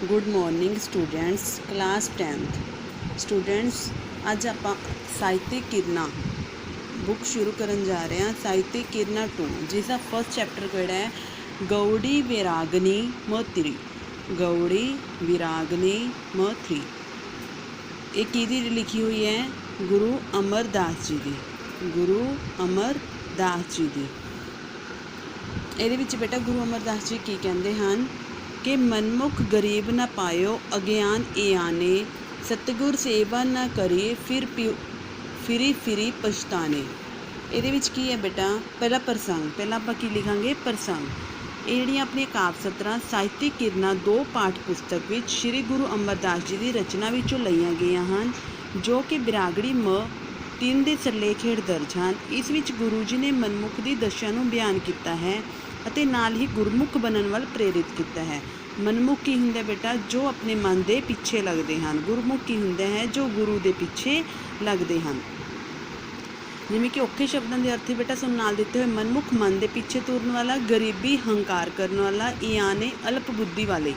Good morning students, class 10th students. अज आप ਸਾਹਿਤਿਕ किरना बुक शुरू करन जा रहे हैं। ਸਾਹਿਤਿਕ किरना 2 जिसका फर्स्ट चैप्टर किहड़ा है, गौड़ी विरागनी म3। गौड़ी विरागनी म3 ये किहदी लिखी हुई है? गुरु अमरदास जी की। गुरु अमरदास जी की। ਇਹਦੇ ਵਿੱਚ बेटा गुरु अमरदास जी की कहते हैं कि मनमुख गरीब न पायो अज्ञान आने, सतगुर सेवा न करिए फिरी फिरी पछताने। ਇਹਦੇ ਵਿੱਚ ਕੀ ਹੈ बेटा? पहला प्रसंग, पहला ਆਪਾਂ ਕੀ ਲਿਖਾਂਗੇ? प्रसंग। ਇਹ ਜਿਹੜੀਆਂ ਆਪਣੀਆਂ ਕਾਵਿ ਸਤਰਾਂ ਸਾਹਿਤਿਕ ਕਿਰਨਾਂ 2 ਪਾਠ ਪੁਸਤਕ ਵਿੱਚ ਸ਼੍ਰੀ ਗੁਰੂ ਅਮਰਦਾਸ ਜੀ ਦੀ ਰਚਨਾ ਵਿੱਚੋਂ ਲਈਆਂ ਗਈਆਂ ਹਨ, ਜੋ ਕਿ ਬਿਰਾਗੜੀ ਮ 3 ਦੇ ਸਿਰਲੇਖ ਹੇਠ ਦਰਜ ਹਨ। ਇਸ ਵਿੱਚ ਗੁਰੂ ਜੀ ਨੇ ਮਨਮੁਖ ਦੀ ਦਸ਼ਾ ਨੂੰ ਬਿਆਨ ਕੀਤਾ ਹੈ ਅਤੇ ਨਾਲ ਹੀ ਗੁਰਮੁਖ ਬਣਨ ਵੱਲ ਪ੍ਰੇਰਿਤ ਕੀਤਾ ਹੈ। ਮਨਮੁਖ ਕੀ ਹੁੰਦਾ ਬੇਟਾ? ਜੋ ਆਪਣੇ ਮਨ ਦੇ ਪਿੱਛੇ ਲੱਗਦੇ ਹਨ। ਗੁਰਮੁਖ ਕੀ ਹੁੰਦਾ ਹੈ? ਜੋ ਗੁਰੂ ਦੇ ਪਿੱਛੇ ਲੱਗਦੇ ਹਨ। ਜਿਵੇਂ ਕਿ ਔਖੇ ਸ਼ਬਦਾਂ ਦੇ ਅਰਥ ਬੇਟਾ ਸਾਨੂੰ ਨਾਲ ਦਿੱਤੇ ਹੋਏ, ਮਨਮੁਖ ਮਨ ਦੇ ਪਿੱਛੇ ਤੁਰਨ ਵਾਲਾ, ਗਰੀਬੀ ਹੰਕਾਰ ਕਰਨ ਵਾਲਾ, ਇਆਨੇ ਅਲਪ ਬੁੱਧੀ ਵਾਲੇ,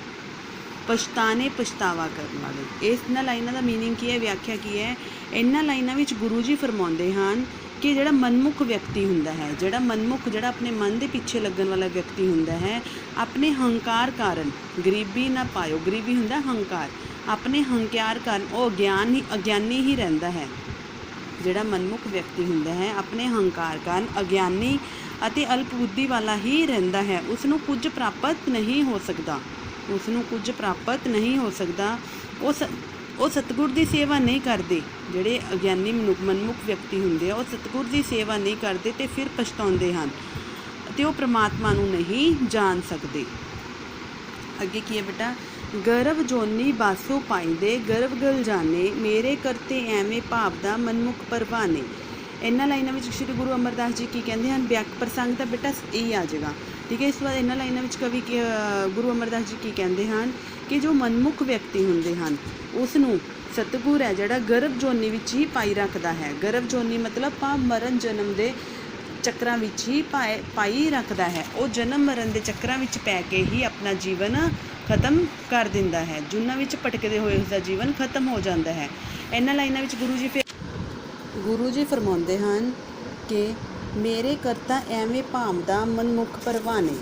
ਪਛਤਾਨੇ ਪਛਤਾਵਾ ਕਰਨ ਵਾਲੇ। ਇਹਨਾਂ ਲਾਈਨਾਂ ਦਾ ਮੀਨਿੰਗ ਕੀ ਹੈ, ਵਿਆਖਿਆ ਕੀ ਹੈ? ਇਹਨਾਂ ਲਾਈਨਾਂ ਵਿੱਚ ਗੁਰੂ ਜੀ ਫਰਮਾਉਂਦੇ ਹਨ ਕਿ ਜਿਹੜਾ ਮਨਮੁਖ ਵਿਅਕਤੀ ਹੁੰਦਾ ਹੈ, ਜਿਹੜਾ ਆਪਣੇ ਮਨ ਦੇ ਪਿੱਛੇ ਲੱਗਣ ਵਾਲਾ ਵਿਅਕਤੀ ਹੁੰਦਾ ਹੈ, ਆਪਣੇ ਹੰਕਾਰ ਕਾਰਨ ਗਰੀਬੀ ਨਾ ਪਾਇਓ। ਗਰੀਬੀ ਹੁੰਦਾ ਹੰਕਾਰ। ਆਪਣੇ ਹੰਕਾਰ ਕਾਰਨ ਉਹ ਅਗਿਆਨੀ ਹੀ ਰਹਿੰਦਾ ਹੈ। ਜਿਹੜਾ ਮਨਮੁਖ ਵਿਅਕਤੀ ਹੁੰਦਾ ਹੈ ਆਪਣੇ ਹੰਕਾਰ ਕਾਰਨ ਅਗਿਆਨੀ ਅਤੇ ਅਲਪ ਬੁੱਧੀ ਵਾਲਾ ਹੀ ਰਹਿੰਦਾ ਹੈ। ਉਸ ਨੂੰ ਕੁਝ ਪ੍ਰਾਪਤ ਨਹੀਂ ਹੋ ਸਕਦਾ। ਉਹ ਸਤਿਗੁਰ ਦੀ ਸੇਵਾ ਨਹੀਂ ਕਰਦੇ। ਜਿਹੜੇ ਅਗਿਆਨੀ ਮਨਮੁਖ ਵਿਅਕਤੀ ਹੁੰਦੇ ਆ ਉਹ ਸਤਿਗੁਰ ਦੀ ਸੇਵਾ ਨਹੀਂ ਕਰਦੇ ਅਤੇ ਫਿਰ ਪਛਤਾਉਂਦੇ ਹਨ ਅਤੇ ਉਹ ਪ੍ਰਮਾਤਮਾ ਨੂੰ ਨਹੀਂ ਜਾਣ ਸਕਦੇ। ਅੱਗੇ ਕੀ ਹੈ ਬੇਟਾ? ਗਰਭ ਜੋਨੀ ਬਾਸੋ ਪਾਈਂਦੇ ਗਰਭ ਗਲ ਜਾਣੇ, ਮੇਰੇ ਕਰਤੇ ਐਵੇਂ ਭਾਵਦਾ ਮਨਮੁਖ ਪਰਵਾਨੇ। ਇਹਨਾਂ ਲਾਈਨਾਂ ਵਿੱਚ ਸ਼੍ਰੀ ਗੁਰੂ ਅਮਰਦਾਸ ਜੀ ਕੀ ਕਹਿੰਦੇ ਹਨ? ਵਿਆਕ ਪ੍ਰਸੰਗ ਤਾਂ ਬੇਟਾ ਇਹ ਆ ਜਾਏਗਾ, ਠੀਕ ਹੈ। ਇਸ ਤੋਂ ਬਾਅਦ ਇਹਨਾਂ ਲਾਈਨਾਂ ਵਿੱਚ ਕਵੀ ਗੁਰੂ ਅਮਰਦਾਸ ਜੀ ਕੀ ਕਹਿੰਦੇ ਹਨ ਕਿ ਜੋ ਮਨਮੁਖ ਵਿਅਕਤੀ ਹੁੰਦੇ ਹਨ ਉਸ ਨੂੰ ਸਤਿਗੁਰ ਹੈ ਜਿਹੜਾ ਗਰਭ ਜੋਨੀ ਵਿੱਚ ਹੀ ਪਾਈ ਰੱਖਦਾ ਹੈ। ਗਰਭ ਜੋਨੀ ਮਤਲਬ ਮਰਨ ਜਨਮ ਦੇ ਚੱਕਰਾਂ ਵਿੱਚ ਹੀ ਪਾਈ ਰੱਖਦਾ ਹੈ। ਉਹ ਜਨਮ ਮਰਨ ਦੇ ਚੱਕਰਾਂ ਵਿੱਚ ਪੈ ਕੇ ਹੀ ਆਪਣਾ ਜੀਵਨ ਖਤਮ ਕਰ ਦਿੰਦਾ ਹੈ। ਜੁਨਾਂ ਵਿੱਚ ਭਟਕਦੇ ਹੋਏ ਉਸਦਾ ਜੀਵਨ ਖਤਮ ਹੋ ਜਾਂਦਾ ਹੈ। ਇਹਨਾਂ ਲਾਈਨਾਂ ਵਿੱਚ ਗੁਰੂ ਜੀ ਫਰਮਾਉਂਦੇ ਹਨ ਕਿ ਮੇਰੇ ਕਰਤਾ ਐਵੇਂ ਭਾਵਦਾ ਮਨਮੁਖ ਪਰਵਾਨੇ।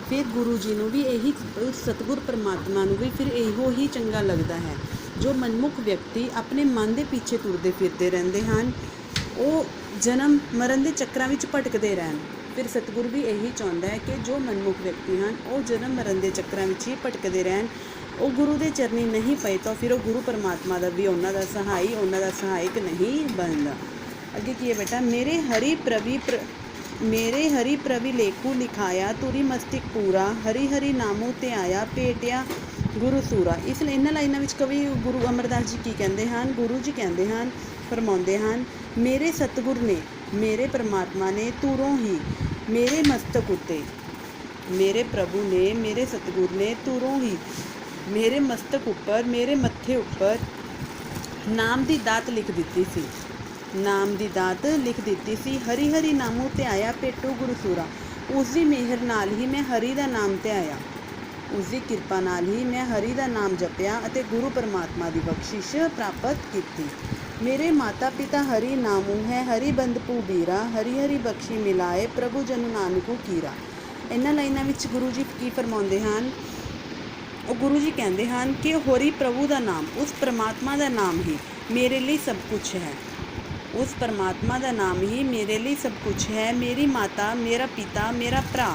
ਫਿਰ ਗੁਰੂ ਜੀ ਨੂੰ ਵੀ ਇਹੀ, ਸਤਿਗੁਰ ਪਰਮਾਤਮਾ ਨੂੰ ਵੀ ਫਿਰ ਇਹੋ ਹੀ ਚੰਗਾ ਲੱਗਦਾ ਹੈ ਜੋ ਮਨਮੁਖ ਵਿਅਕਤੀ ਆਪਣੇ ਮਨ ਦੇ ਪਿੱਛੇ ਤੁਰਦੇ ਫਿਰਦੇ ਰਹਿੰਦੇ ਹਨ, ਉਹ ਜਨਮ ਮਰਨ ਦੇ ਚੱਕਰਾਂ ਵਿੱਚ ਭਟਕਦੇ ਰਹਿਣ। ਫਿਰ ਸਤਿਗੁਰ ਵੀ ਇਹੀ ਚਾਹੁੰਦਾ ਹੈ ਕਿ ਜੋ ਮਨਮੁਖ ਵਿਅਕਤੀ ਹਨ ਉਹ ਜਨਮ ਮਰਨ ਦੇ ਚੱਕਰਾਂ ਵਿੱਚ ਹੀ ਭਟਕਦੇ ਰਹਿਣ। ਉਹ ਗੁਰੂ ਦੇ ਚਰਨੀ ਨਹੀਂ ਪਏ ਤਾਂ ਫਿਰ ਉਹ ਗੁਰੂ ਪਰਮਾਤਮਾ ਦਾ ਵੀ ਉਹਨਾਂ ਦਾ ਸਹਾਇਕ ਨਹੀਂ ਬਣਦਾ। ਅੱਗੇ ਕੀ ਹੈ ਬੇਟਾ? ਮੇਰੇ ਹਰੀ ਪ੍ਰਵੀ ਲੇਖੂ ਲਿਖਾਇਆ, ਤੁਰੀ ਮਸਤਿਕ ਪੂਰਾ, ਹਰੀ ਹਰੀ ਨਾਮੋ ਤੇ ਆਇਆ, ਭੇਟਿਆ ਗੁਰੂ ਸੂਰਾ। ਇਸ ਲਈ ਇਹਨਾਂ ਲਾਈਨਾਂ ਵਿੱਚ ਕਵੀ ਗੁਰੂ ਅਮਰਦਾਸ ਜੀ ਕੀ ਕਹਿੰਦੇ ਹਨ? ਗੁਰੂ ਜੀ ਕਹਿੰਦੇ ਹਨ, ਫਰਮਾਉਂਦੇ ਹਨ, ਮੇਰੇ ਸਤਿਗੁਰ ਨੇ, ਮੇਰੇ ਪਰਮਾਤਮਾ ਨੇ ਤੁਰੋਂ ਹੀ ਮੇਰੇ ਮਸਤਕ ਉੱਤੇ, ਮੇਰੇ ਪ੍ਰਭੂ ਨੇ, ਮੇਰੇ ਸਤਿਗੁਰ ਨੇ ਤੁਰੋਂ ਹੀ ਮੇਰੇ ਮਸਤਕ ਉੱਪਰ, ਮੇਰੇ ਮੱਥੇ ਉੱਪਰ ਨਾਮ ਦੀ ਦਾਤ ਲਿਖ ਦਿੱਤੀ ਸੀ। ਹਰੀ ਹਰੀ ਨਾਮੋਂ ਤੇ ਆਇਆ, ਭੇਟੋ ਗੁਰੂ ਸੂਰਾ। ਉਸ ਦੀ ਮਿਹਰ ਨਾਲ ਹੀ ਮੈਂ ਹਰੀ ਦਾ ਨਾਮ ਤੇ ਆਇਆ, ਉਸ ਦੀ ਕਿਰਪਾ ਨਾਲ ਹੀ ਮੈਂ ਹਰੀ ਦਾ ਨਾਮ ਜਪਿਆ ਅਤੇ ਗੁਰੂ ਪਰਮਾਤਮਾ ਦੀ ਬਖਸ਼ਿਸ਼ ਪ੍ਰਾਪਤ ਕੀਤੀ। ਮੇਰੇ ਮਾਤਾ ਪਿਤਾ ਹਰੀ ਨਾਮੂ ਹੈ, ਹਰੀ ਬੰਦ ਪੂਬੀਰਾ, ਹਰੀ ਹਰੀ ਬਖਸ਼ੀ ਮਿਲਾਏ, ਪ੍ਰਭੂ ਜਨ ਨਾਨਕੂ ਕੀਰਾ। ਇਹਨਾਂ ਲਾਈਨਾਂ ਵਿੱਚ ਗੁਰੂ ਜੀ ਕੀ ਫਰਮਾਉਂਦੇ ਹਨ? ਉਹ ਗੁਰੂ ਜੀ ਕਹਿੰਦੇ ਹਨ ਕਿ ਹੋਰੀ ਪ੍ਰਭੂ ਦਾ ਨਾਮ, ਉਸ ਪਰਮਾਤਮਾ ਦਾ ਨਾਮ ਹੀ ਮੇਰੇ ਲਈ ਸਭ ਕੁਛ ਹੈ। ਉਸ ਪਰਮਾਤਮਾ ਦਾ ਨਾਮ ਹੀ ਮੇਰੇ ਲਈ ਸਭ ਕੁਛ ਹੈ। ਮੇਰੀ ਮਾਤਾ, ਮੇਰਾ ਪਿਤਾ, ਮੇਰਾ ਭਰਾ,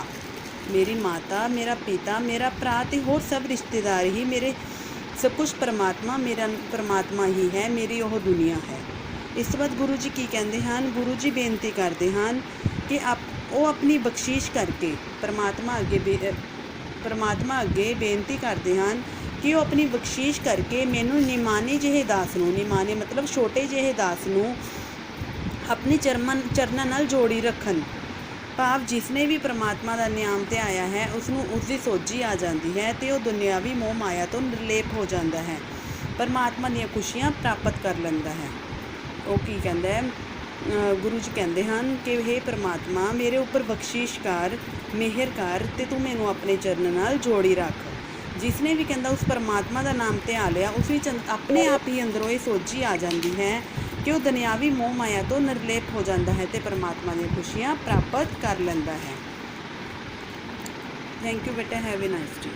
ਮੇਰੀ ਮਾਤਾ, ਮੇਰਾ ਪਿਤਾ, ਮੇਰਾ ਭਰਾ ਅਤੇ ਹੋਰ ਸਭ ਰਿਸ਼ਤੇਦਾਰ ਹੀ ਮੇਰੇ ਸਭ ਕੁਛ ਮੇਰਾ ਪਰਮਾਤਮਾ ਹੀ ਹੈ, ਮੇਰੀ ਉਹ ਦੁਨੀਆ ਹੈ। ਇਸ ਤੋਂ ਬਾਅਦ ਗੁਰੂ ਜੀ ਕੀ ਕਹਿੰਦੇ ਹਨ? ਗੁਰੂ ਜੀ ਬੇਨਤੀ ਕਰਦੇ ਹਨ ਕਿ ਉਹ ਆਪਣੀ ਬਖਸ਼ਿਸ਼ ਕਰਕੇ ਪਰਮਾਤਮਾ ਅੱਗੇ ਬੇਨਤੀ ਕਰਦੇ ਹਨ ਕਿ ਉਹ ਆਪਣੀ ਬਖਸ਼ਿਸ਼ ਕਰਕੇ ਮੈਨੂੰ ਨਿਮਾਣੇ ਜਿਹੇ ਦਾਸ ਨੂੰ, ਨਿਮਾਣੇ ਮਤਲਬ ਛੋਟੇ ਜਿਹੇ ਦਾਸ ਨੂੰ ਆਪਣੇ ਚਰਨਾਂ ਨਾਲ ਜੋੜੀ ਰੱਖਣ। ਭਾਵ ਜਿਸਨੇ ਵੀ ਪਰਮਾਤਮਾ ਦਾ ਨਾਮ ਤੇ ਆਇਆ ਹੈ ਉਸ ਨੂੰ ਉਸ ਦੀ ਸੋਝੀ ਆ ਜਾਂਦੀ ਹੈ ਅਤੇ ਉਹ ਦੁਨਿਆਵੀ ਮੋਹ ਮਾਇਆ ਤੋਂ ਨਿਰਲੇਪ ਹੋ ਜਾਂਦਾ ਹੈ, ਪਰਮਾਤਮਾ ਦੀਆਂ ਖੁਸ਼ੀਆਂ ਪ੍ਰਾਪਤ ਕਰ ਲੈਂਦਾ ਹੈ। ਉਹ ਕੀ ਕਹਿੰਦਾ ਹੈ? ਗੁਰੂ ਜੀ ਕਹਿੰਦੇ ਹਨ ਕਿ ਹੇ ਪਰਮਾਤਮਾ, ਮੇਰੇ ਉੱਪਰ ਬਖਸ਼ਿਸ਼ ਕਰ, ਮਿਹਰ ਕਰ ਅਤੇ ਤੂੰ ਮੈਨੂੰ ਆਪਣੇ ਚਰਨ ਨਾਲ ਜੋੜੀ ਰੱਖ। ਜਿਸਨੇ ਵੀ ਕਹਿੰਦਾ ਉਸ ਪਰਮਾਤਮਾ ਦਾ ਨਾਮ ਧਿਆ ਲਿਆ, ਉਸ ਵਿੱਚ ਆਪਣੇ ਆਪ ਹੀ ਅੰਦਰੋਂ ਇਹ ਸੋਝੀ ਆ ਜਾਂਦੀ ਹੈ ਕਿ ਉਹ ਦੁਨਿਆਵੀ ਮੋਹ ਮਾਇਆ ਤੋਂ ਨਿਰਲੇਪ ਹੋ ਜਾਂਦਾ ਹੈ ਅਤੇ ਪਰਮਾਤਮਾ ਦੀਆਂ ਖੁਸ਼ੀਆਂ ਪ੍ਰਾਪਤ ਕਰ ਲੈਂਦਾ ਹੈ। ਥੈਂਕ ਯੂ ਬੇਟਾ, ਹੈਵ ਅ ਨਾਈਸ ਡੇ।